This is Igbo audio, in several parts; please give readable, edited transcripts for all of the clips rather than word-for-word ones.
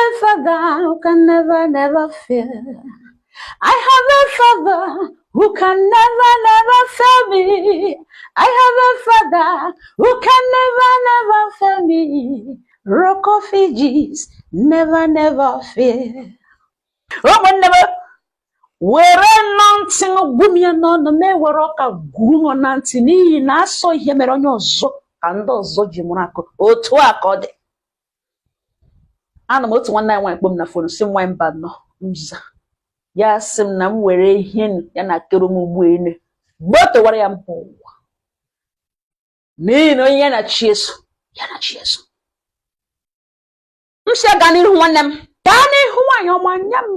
a father who can never fail. I have a father who can never fail me. I have a father who can never fail me. Rock of Ages, never fail. Roman never. Were nothing gumia no me weroka gumo nanti ni na so ihe mere onye ọzọ ka ndị ọzọ ji mụrụ akụ otu akọ dị. Ana m otu nwanne anyị nwaanyị kpọm na fon si nwa mba nọ mza ya sị m na m were ihe ya na kero m ugbu ene gbotowara ya mba ụwa n'ihi na onye ya na chi eso m si aga n'ihu nwanne m gaa n'ihu nwaanyị ọma nya m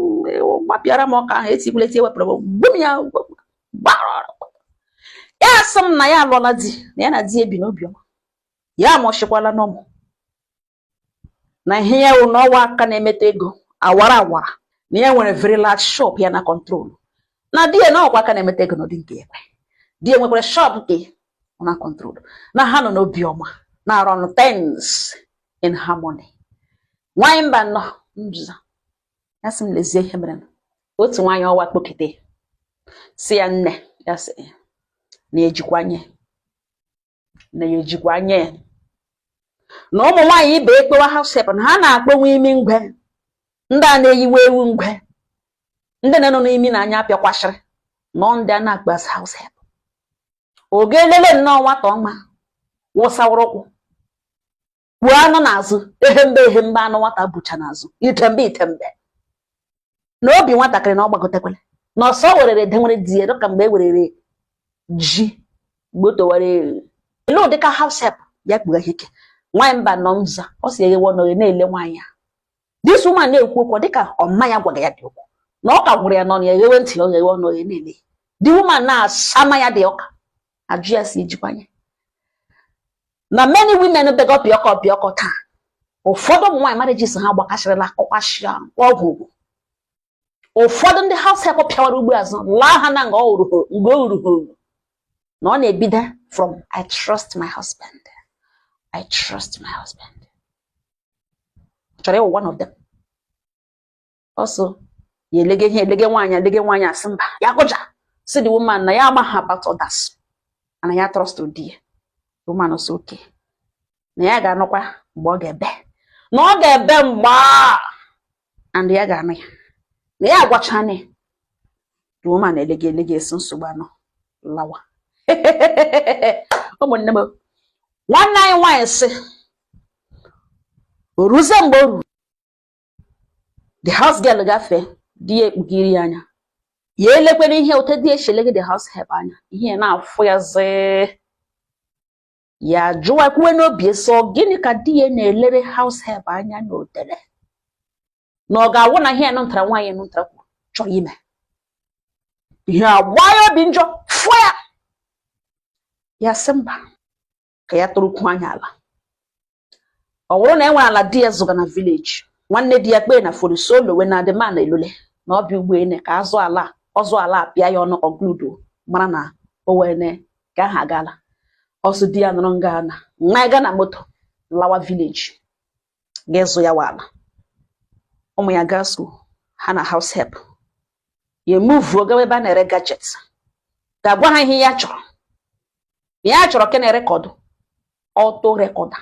gbapịara m ọka ahụ etikwuleti ewepụrụ m gbum ya gbara ya sị m na ya alụọla di na ya na di ebi n'obiọma ya mụchikwala n'ọmụ na ihe ya wụ n'ọwa aka na-emeta ego awara na ya nwere very large shop ya na control na di ya na ọkwa aka na-emeta ego n'ụdị nke ekwe di ya nwekwara shop nke na control na ha nọ n'obiọma na run things in harmony. Nwaanyị mba nọ mjuza ya sị m lezie ihe mere otu nwaanyị ọwa kpokete si ya nne ya sị na-ejikwanye na ụmụ nwaanyị ibe ekpewa house help na ha na-akpọnwe imi ngwe ndị a na-eyiwe ewu ngwe ndị na-nọ n'imi na anya apịakwashịrị nọ ndị a na-akpa house help oge elele nnọọ nwata ọma wụsawụrụ ụkwụ kwuo anụ n'azụ ehembe anụ nwata bụcha n'azụ itembe na obi nwatakịrị na ọ gbagotekwele na ọsọ werere denwere di ya dịka mgbe e werere ji gbotowara elu dịka house help ya kpughe ike. Nwaanyị mba nọ mza ọ si eghewe ọnọghị na-ele nwaanyị ya this woman na-ekwu okwu dịka ọmma ya gwaga ya dị okwu na ọ ka gwụrụ ya n'ọnụ ya eghewe ntị ya oghewe ọnọghị na-ele the woman na-asama ya dị ọka ajụ ya si ejikwanye na many women beg up ọpịọkọ taa ụfọdụ ụmụ nwaanyị marriages ha gbakashịrịla akọkwashịa ọgwụ ụfọdụ ndị house help pịawara ugbo azụ laa ha na nga o ruru na ọ na-ebido from I trust my husband. Chọrọ ịwụ one of them. Also ya elege nwaanyị asị mba ya gụja si the woman na ya amaghị about others na ya trust di ya. Woman so okay na ya ga-anọkwa mgbe ọ ga-ebe mgbe and ya ga-anụ ya na ya agwachane the woman elege esi nsogbu anọ lawa. Ụmụnne m nwanne anyị nwaanyị sị oruze mgbe o ruru the house girl gafee di ya ekpugiri anya ya elekwere ihe ote di echelege the house help anya ihe na-afụ ya zee ya jụwa kwuwe n'obi so gịnị ka di ya na-elere house help anya na otere na ọ ga-awụ na ihe nụntara nwaanyị nụntara chọrọ ime ihe agba ya obi njọ fụ ya sị mba ka ya tụrụkwu anya ala ọ bụrụ na enwe ala di ya zụga na village nwanne di ya kpee na fonu solo we na demand elule na ọbịa ugboene ka ọzụ ala apịa ya ọnụ conclude mara na o wene ka ha gala ọsụ di ya nọrọ nga na nwa ga na moto lawa village ga-ezu ya wala ụmụ ya gaa school ha na house help ya move ogawe ebe a na-ere gadget ga-agwa ha ihe ya chọrọ ka na-erekọdụ auto recorder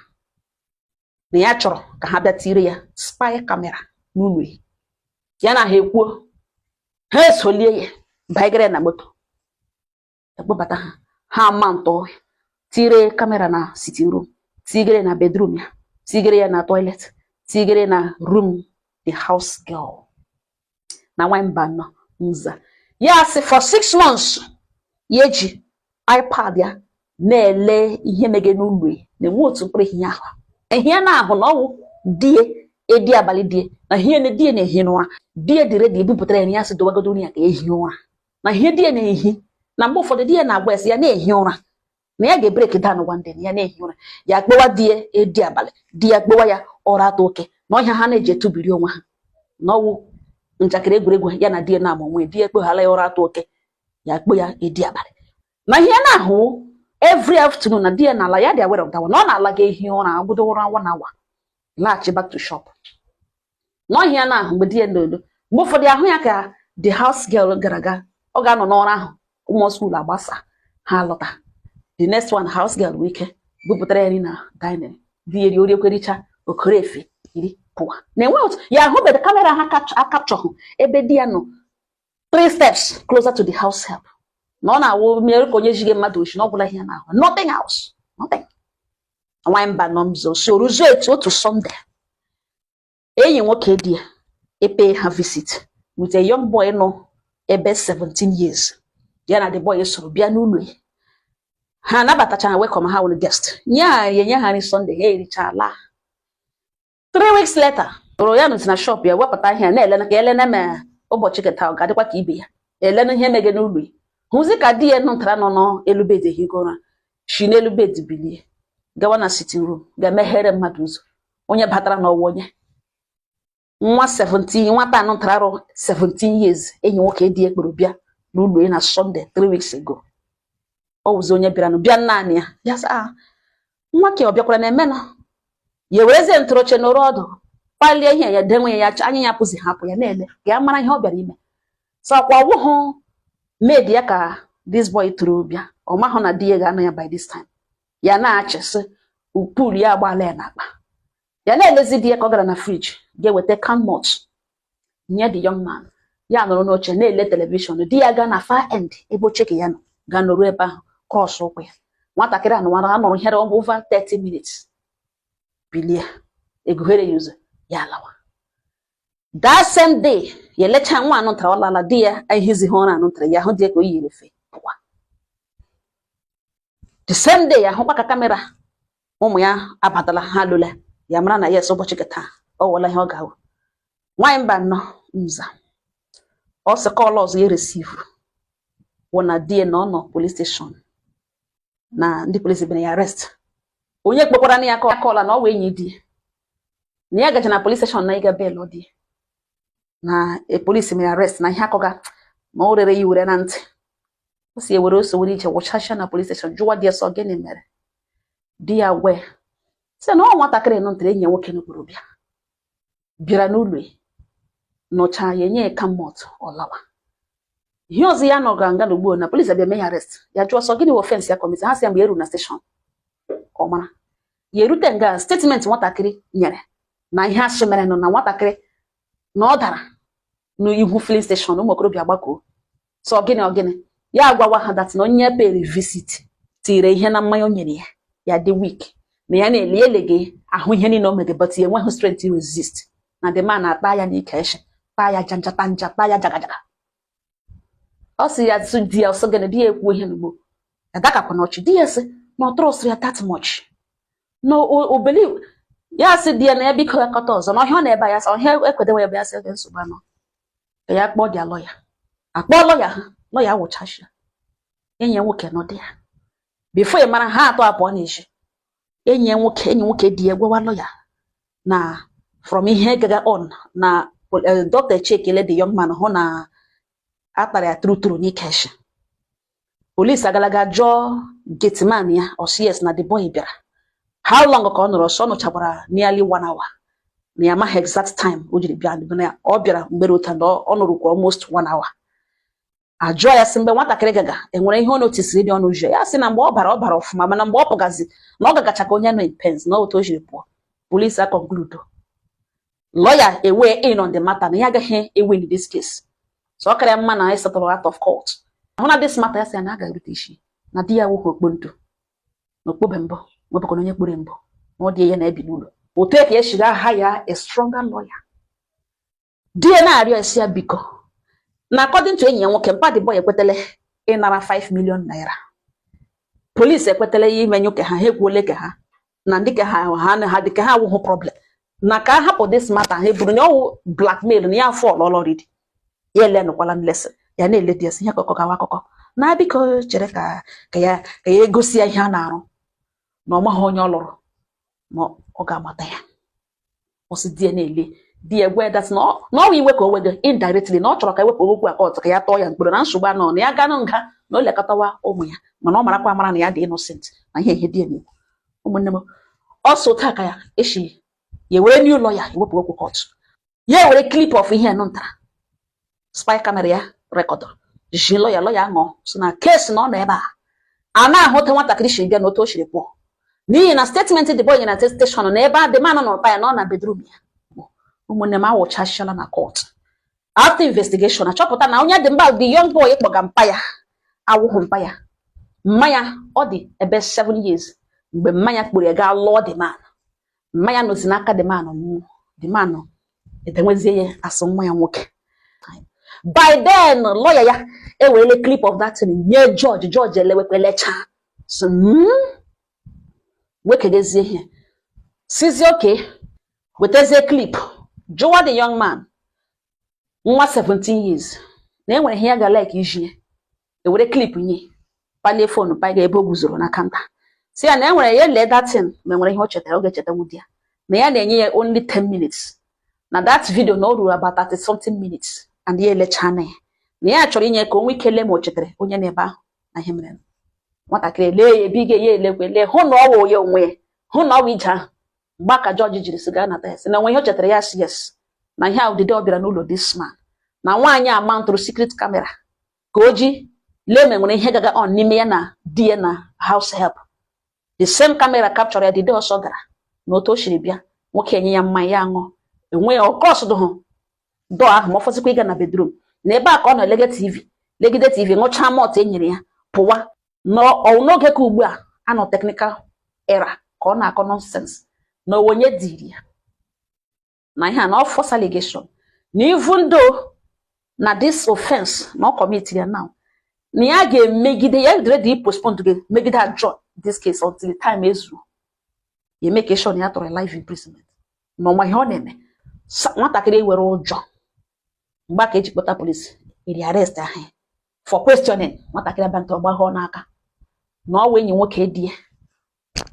na ya chọrọ ka ha bịa tiri ya spy camera n'ụlọ ya na ha ekwuo ha esolie ya baigere na moto ekpobata ha mount tire camera na sitting room tigere na bedroom ya tigere ya na toilet tigere na room the house girl na nwamba no nza ya si for 6 months ya ji iPad ya na-ele ihe mege n'ụlọ na-enwe otu mkpụrụ ihe na ahụ na ọwụ die edi abalị die na ihe na die na-ehi n'ụra die dị ready ebupụtara ya si dowagodo ya ka ehi ụra na ihe die na-ehi na mgbe ụfọdụ die na-agwa esi ya na-ehi ụra na ya ga-break down one day ya na-ehi ụra ya kpowa die edi abalị di ya kpowa ya ọra atọ oke na ọhịa ha na-eji etubiri onwe ha na ọwụ njakịrị egwuregwu ya na die na-amụ nwe die kpoghala ya ọra atọ oke ya kpo ya edi abalị na ihe na-ahụ every afternoon na die na ala ya dị aware of that one. Ọ na-ala ga ehi ụra agụdo ụra 1 hour laghachi back to shop no here na mgbe die ndodo mgbe ụfọdụ ahụ ya ka the house girl gara aga ọ ga-anọ n'ọrụ ahụ ụmụ school agbasa ha lọta the next one house girl wike bupụtara ya na dining di eri ori ekwericha okorefe iri pụwa na-enwe otu ya hụ bede kamera ha capture ebe di ya nọ 3 steps closer to the house help na ọ na-awụ mere ka onye jige mmadụ oshi na ọ bụla ihe na-ahụ nothing else nothing nwaanyị mba nọ mzo so ruzo etu otu Sunday enyi nwoke di ya epe ha visit with a young boy nọ ebe 17 years ya na the boy soro bịa n'ụlọ ha nabatacha welcome ha wụ guest nye ha ni Sunday ha ericha la 3 weeks later oro ya nọ na shop ya wepụta ihe na elena ka elena ma ụbọchị keta ọ ga-adịkwa ka ibe ya elena ihe mege n'ụlọ hụzi ka di ya nọtara nọ n'elubed higora shi n'elubed bilie gawa na sitting room ga-emeghere mmadụ ụzọ onye batara n'ọwụ onye nwa 17 nwata nọtara arụ 17 years enyi nwoke di ekporo bịa n'ụlọ na Sunday 3 weeks ago ọ wụzi onye bịara bịa naanị ya sa nwa ke ọ bịakwara na-eme na ya werezie ntụrụche n'ọrụ ọdụ palie ihe ya denwe ya anya ya pụzi hapụ ya na-ele ka ya mara ihe ọ bịara ime so kwa ọwụhụ maid ya ka this boy tụrụ bịa ọ mahụ na di ya ga-anọ ya by this time ya na-achịsị ukpuru ya agbaala ya n'akpa ya na-elezi di ya ka ọ gara na fridge ga-eweta can malt nye the young man ya nọrọ n'oche na-ele telivishọn di ya gaa na far end ebe oche ka ya nọ ga nọrọ ebe ahụ cross ụkwụ ya nwatakịrị anọrọ here over 30 minutes bilie egughere ya ụzọ ya alawa that same day ya lecha nwa anụtara ọlala di ya ehizighị ụra anụtara ya hụ di ya ka o yiri efe pụwa the same day ya hụkwa ka kamera ụmụ ya abatala ha lụla ya mara na yes ụbọchị keta ọ wụla ihe ọ ga-awụ nwaanyị mba nọ nza ọ sị kọl ọzọ ya receive wụ na di ya na ọ nọ police station na ndị polisi bịara ya arrest onye kpọkwara na ya kọla na ọ wee enyi di na ya gaje na police station na ịga bel di na polisi mere arrest na ihe akọga ma o rere ya were na ntị o si ewere ose were iche wụchasịa na police station jụwa di ya sọ gịnị mere di ya wee sị na ọ nwatakịrị nọ ntere enyi nwoke n'okporo bịara n'ụlọ nọcha ya enye ka mmụọ ọlawa ihe ọzọ ya nọ ga nga n'ugbo na police abịa mee ya arrest ya jụọ sọ gịnị offense ya kọmiti ha sị ya mgbe eru na station ka ọ mara ya erute nga statement nwatakịrị nyere na ihe asị mere nọ na nwatakịrị na ọ dara n'ihu filling station ụmụ okorobịa gbakọ sọ gịnị ya agwawa ha dat na onye pere visit tire ihe na mmanya o nyere ya dị weak na ya na-eli elege ahụ ihe niile o mere but ya enweghị strength to resist na the man akpa ya n'ike eshe kpa ya janjata nja kpa ya jagajaga ọ sị ya di ya ọsọ gịnị di ya ekwu ihe n'ugbo ya dakakwa n'ọchị di ya sị na ọ trọst ya that much no o believe ya sị di ya na ya biko ya kọta ọzọ na ọhịa ọ na-ebe ya sị ọhịa ekwedewe ebe ya sị oge nsogbu anọ ya kpọọ dia lọya akpọ lọya wụchashia enyi nwoke nọ dị ya before ị mara ha atọ apụọ n'eji enyi nwoke di ya gwawa lọya na from ihe gaga on na Dr. Chekele the young man hụ na atara ya truturu n'ike eshi police agalaga jụọ gateman ya ọsị yes na the boy bịara how long ka ọ nọrọ ọsọ nọchakwara nearly 1 hour na ya amaghị exact time o jiri bịa na ọ bịara mgbe rota na ọ nọrọ kwa almost 1 hour ajụọ ya sị mgbe nwatakịrị gaga enwere ihe ọ notisiri dị ọnụ ụzọ ya sị na mgbe ọ bara ọfụma mana mgbe ọ pụgazi na ọ gagacha ka onye nọ in pens na otu o jiri pụọ police conclude lawyer away in on the matter na ya agaghị win this case so ọ kara mma na settle out of court ahụ na this matter ya sị na aga-erute isi na di ya nwoke okponto na okpobe mbọ nwebụkwa onye kpere mbọ na ọ dị ya na-ebi n'ụlọ otu ka ya shiga aha ya a stronger lawyer di ya na-arịọ esi ya biko na according to enyi ya nwoke mpa the boy ekwetele ịnara 5 million naira police ekwetele ya ime nyoke ha ekwuole ke ha na ndị ke ha dị ke ha awụhụ problem na ka hapụ this matter ha buru na ọwụ blackmail na ya fall already ya elenukwala nlesi ya na-ele di esi ihe akụkọ gawa akụkọ na biko chere ka ya egosi ya ihe a na-arụ na ọ maghị onye ọ lụrụ na ọ ga-amata ya ọsị di ya na-ele di ya gwe dat na ọ iwe ka o wego indirectly na ọ chọrọ ka ewepụ okwu akọt ka ya tọọ ya mkpụrụ na nsogbu anọ na ya ganụ nga na o lekọtawa ụmụ ya mana ọ marakwa amara na ya dị innocent na ihe di ya na-ekwu ụmụnne m ọsọ taa ka ya eshi ya were new lawyer ewepụ okwu court Yeah, with a clip of here, no spy camera record. She lawyer no. So na case no neba. Ana hote wanta krishi bia no to shire po. Ni na statement the boy in a station on neba the man on fire no na bedroom ya. Umunema wo chashala na court. After investigation, a chopota na onya the mbal the young boy ekpogampaya. Awu humpaya. Maya odi about 7 years. Mgbe Maya kpuri ga law the man. Maya no sinaka the man on the man no. Etenwezie asomwa ya nwoke. By then, lawyer ya a clip of that thing. Yeah, George lecha. So wake it here. Says okay. With a clip. Joe the young man. 17 years. Then when he ga like usually. It would a clip ye. Pale phone by the boguzoro na kanta. See and then when I let that thing, when he watch it, I'll get it with ya. May I only 10 minutes. Now that video no do about 30 something minutes. And ye let chane. Me actually nye ko wikele mo chetre onye neba na himren. Nwata kire le bige ye le ho no wo ye onwe. Ho no wi ja. Gbaka George jiri siga na tes. Na when he chetre yes. Na here the door bira no lo this man. Na nwanya amount through secret camera. Koji le me ngone he gaga on nime na die na house help. The same camera capture the door so gara. No to shiri bia. Nwoke enye ya mma ya ngo. Enwe of course do ho. Do ahụ mọfọsị kwa ịga na bedroom na ebe a ka ọ nọ legide TV ṅụcha mọt enyere ya pụwa n'oge ka ugbu a anọ technical era ka ọ na-akọ nonsense na onye diri ya na ihe na false allegation na even though na this offense na commit ya now na ya ga-emegide ya ready postpone to megide adjourn this case until the time ezuru ya make sure na ya tọrọ life imprisonment na ọma ihe ọ na-eme nwatakịrị were ụjọ Back age Pota police, he arrest her for questioning. What I can about Honaka. No when you work a dear,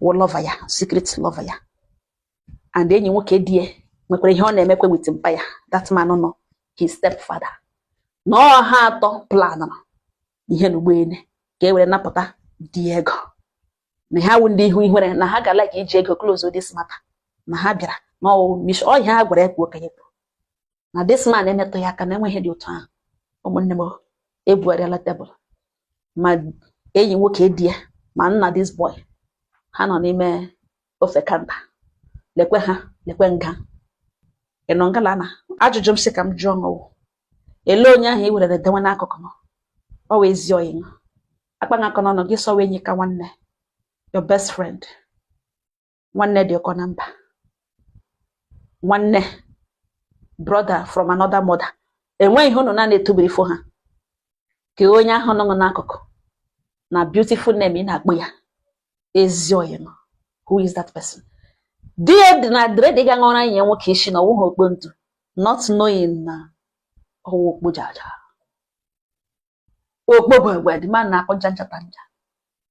or lover ya, secret lover ya. And then you work a dear, make with him fire. That man no, his stepfather. No heart or plan. Ihe win, gave a napota, Diego. Ne how would they win when I haga like Jago close with this matter. Mahabira, no, miss all ya work. Now this man emeto ya kana enwe head otu a omonne mo ebuarela table ma enyi nwoke die ma nna this boy ha no n'ime ofe kanta lekwe nga eno ngala na ajụjụ m sị ka m jụọ ngo ele onye ahụ iwere dewe n'akụkụ m o wezi oyin akpa nga kono no gị so wenyi ka nwanne your best friend nwanne dị ọkọ na mba nwanne brother from another mother. Enwe ihe unu na na-etubiri fo ha. Ke onye ahụ nọ n'akụkụ na beautiful name ị na-akpọ ya. Ezioyin. Who is that person? Die na dread ga ngora yin nwoke isi na wo okpo ntu. Not knowing na owo okpo jaja. Okpo gwe the man na akọ janja tanja.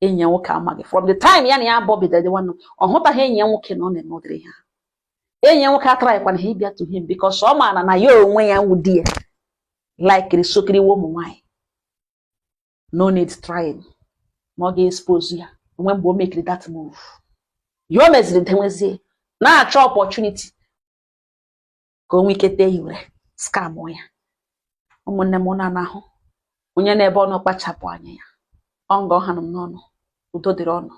Enye nwoke amagi. From the time ya na ya Bobby the one. Ohụta ha enye nwoke no na emodere ha. Enye nwoke try kwana he bia to him because so man na yo onwe ya wudie like risokiri wo mu nwai no need trying mo ga expose ya when bo make that move yo meziri ntenwezi na achọ opportunity ka onwe ikete iwere scam ya ụmụnne m na ahụ onye na ebe ọ nọ kpachapụ anya ya ọ ngo hanum n'ọnụ udo dịrị ọnụ